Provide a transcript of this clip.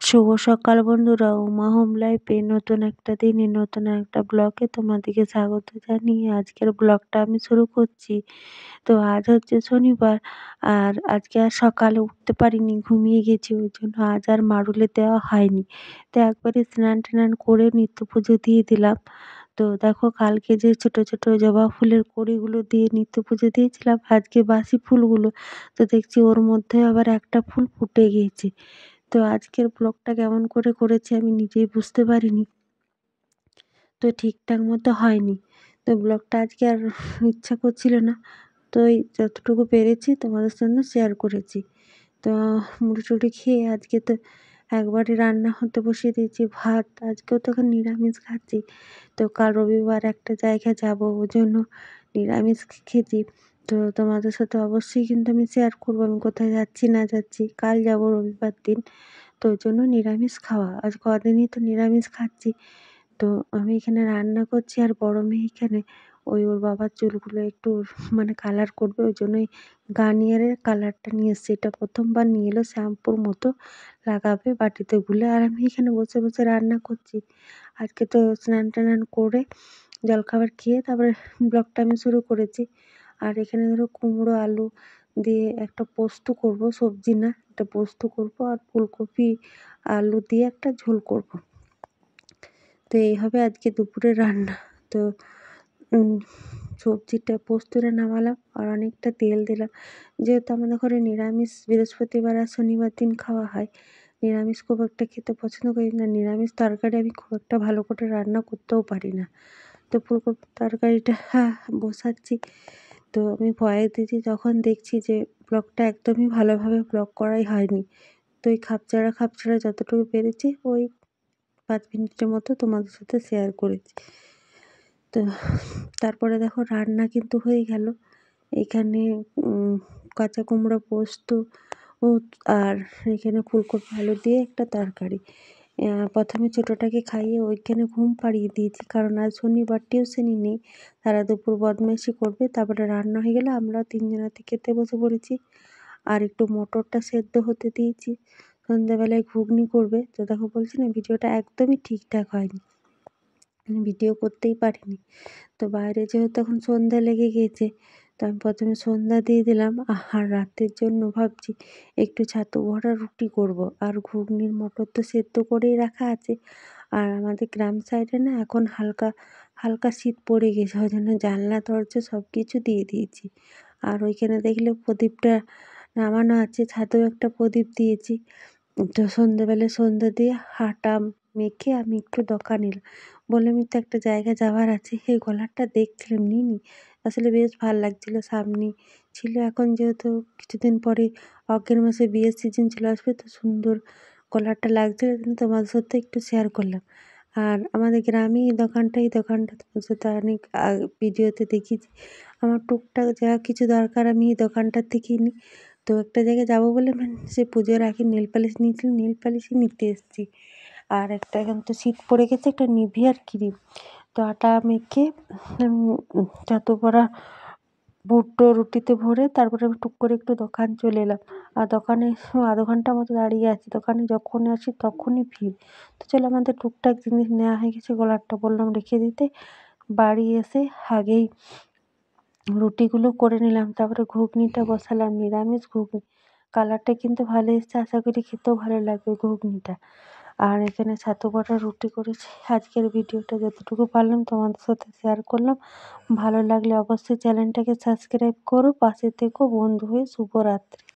শুভ সকাল বন্ধুরা, উমা হোম লাইফে নতুন একটা দিনে নতুন একটা ব্লগে তোমাদেরকে স্বাগত জানিয়ে আজকের ব্লগটা আমি শুরু করছি। তো আজ হচ্ছে শনিবার, আর আজকে আর সকালে উঠতে পারিনি, ঘুমিয়ে গেছি, ওই জন্য আজ আর মারুলে দেওয়া হয়নি। তো একবারে স্নান টান করে নিত্য পুজো দিয়ে দিলাম। তো দেখো, কালকে যে ছোট ছোট জবা ফুলের কড়িগুলো দিয়ে নিত্য পুজো দিয়েছিলাম, আজকে বাসি ফুলগুলো, তো দেখছি ওর মধ্যে আবার একটা ফুল ফুটে গিয়েছে। তো আজকের ব্লগটা কেমন করে করেছি আমি নিজেই বুঝতে পারিনি, তো ঠিকঠাক মতো হয়নি। তো ব্লগটা আজকে আর ইচ্ছা করছিল না, তো এই যতটুকু পেরেছি তোমাদের সঙ্গে শেয়ার করেছি। তো মুড়ি টুড়ি খেয়ে আজকে তো একবারে রান্না হতে বসিয়ে দিয়েছি ভাত। আজকেও তো এখন নিরামিষ খাচ্ছি। তো কাল রবিবার একটা জায়গায় যাব, ওই জন্য নিরামিষ খেয়েছি। তো তোমাদের সাথে অবশ্যই কিন্তু আমি শেয়ার করবো আমি কোথায় যাচ্ছি না যাচ্ছি। কাল যাব রবিবার দিন, তো ওই জন্য নিরামিষ খাওয়া। আজ কদিনই তো নিরামিষ খাচ্ছি। তো আমি এখানে রান্না করছি, আর বড় মেয়ে এখানে ওর বাবার চুলগুলো একটু মানে কালার করবে, ওই জন্যই গার্নিয়ারের কালারটা নিয়ে এসছে। এটা প্রথমবার নিয়ে এলো, শ্যাম্পুর মতো লাগাবে বাটিতে গুলে। আর আমি এখানে বসে বসে রান্না করছি। আজকে তো স্নান টান করে জলখাবার খেয়ে তারপরে ব্লগটা আমি শুরু করেছি। আর এখানে ধরো কুমড়ো আলু দিয়ে একটা পোস্ত করব, সবজি না, একটা পোস্ত করব, আর ফুলকপি আলু দিয়ে একটা ঝোল করব। তো এই হবে আজকে দুপুরের রান্না। তো সবজিটা পোস্তটা নামালাম, আর অনেকটা তেল দিলাম, যেহেতু আমাদের ঘরে নিরামিষ বৃহস্পতিবার আর শনিবার দিন খাওয়া হয়। নিরামিষ খুব একটা খেতে পছন্দ করি না, নিরামিষ তরকারি আমি খুব একটা ভালো করে রান্না করতেও পারি না। তো ফুলকপির তরকারিটা বসাচ্ছি। তো আমি ভয়েস দিয়েছি যখন দেখছি যে ব্লগটা একদমই ভালোভাবে ব্লগ করাই হয়নি। তো এই খাপছাড়া যতটুকু পেরেছি ওই 5 মিনিটের মতো তোমাদের সাথে শেয়ার করেছি। তো তারপরে দেখো রান্না কিন্তু হয়ে গেল। এখানে কাঁচা কুমড়ো পোস্ত ও আর এখানে ফুলকপি আলু দিয়ে একটা তরকারি। প্রথমে ছোটোটাকে খাইয়ে ওইখানে ঘুম পাড়িয়ে দিয়েছি, কারণ আজ শনিবার টিউশনি নেই, তারা দুপুর বদমাইশি করবে। তারপরে রান্না হয়ে গেলে আমরা 3 জনাতে খেতে বসে পড়েছি। আর একটু মটরটা সেদ্ধ হতে দিয়েছি, সন্ধ্যাবেলায় ঘুগনি করবে। তো দেখো, বলছি না ভিডিওটা একদমই ঠিকঠাক হয়নি, আমি ভিডিও করতেই পারিনি। তো বাইরে যেহেতু এখন সন্ধ্যা লেগে গিয়েছে, তো আমি প্রথমে সন্ধ্যা দিয়ে দিলাম। আর রাতের জন্য ভাবছি একটু ছাতু ভরা রুটি করব, আর ঘুগনির মটর তো সেদ্ধ করেই রাখা আছে। আর আমাদের গ্রাম সাইডে না এখন হালকা হালকা শীত পড়ে গেছে, ওই জন্য জানলা দরজা সব কিছু দিয়ে দিয়েছি। আর ওইখানে দেখলে প্রদীপটা নামানো আছে, ছাদেও একটা প্রদীপ দিয়েছি। তো সন্ধ্যেবেলায় সন্ধ্যা দিয়ে হাঁটা মেখে আমি একটু দোকান এলাম। বললাম তো একটা জায়গায় যাওয়ার আছে, এই গলারটা দেখছিলাম, নিইনি। আসলে বেশ ভাল লাগছিল, সামনেই ছিল। এখন যেহেতু কিছুদিন পরে অগ্রাণ মাসে বিয়ের সিজন চলে আসবে, তো সুন্দর গলারটা লাগছিল, তোমাদের সাথে একটু শেয়ার করলাম। আর আমাদের গ্রামেই এই দোকানটা তোমার সাথে অনেক ভিডিওতে দেখিয়েছি। আমার টুকটাক যা কিছু দরকার আমি এই দোকানটার থেকেই নিই। তো একটা জায়গায় যাবো বলে মানে সে পুজোর আগে নেল পালিশ নিয়েছিলাম, নেল পালিশই নিতে এসেছি। আর একটা এখন তো শীত পড়ে গেছে, একটা নিভিয়ার ক্রিম। তো আটা মেখে ছাতু ভরা বুটো রুটিতে ভরে তারপরে আমি টুক করে একটু দোকান চলে এলাম। আর দোকানে আধ ঘন্টা মতো দাঁড়িয়ে আছি, দোকানে যখন আসি তখনই ভিড়। তো চলো, আমাদের টুকটাক জিনিস নেওয়া হয়ে গেছে, গলারটা বললাম রেখে দিতে। বাড়ি এসে আগেই রুটিগুলো করে নিলাম, তারপরে ঘুগনিটা বসালাম, নিরামিষ ঘুগনি। কালারটা কিন্তু ভালো এসছে, আশা করি খেতেও ভালো লাগবে ঘুগনিটা। আর এখানে ছাতু বড়া রুটি করেছি। আজকের ভিডিওটা যতটুকু পারলাম তোমাদের সাথে শেয়ার করলাম। ভালো লাগলে অবশ্যই চ্যানেলটাকে সাবস্ক্রাইব করো, পাশে থেকো বন্ধু হয়ে। শুভরাত্রি।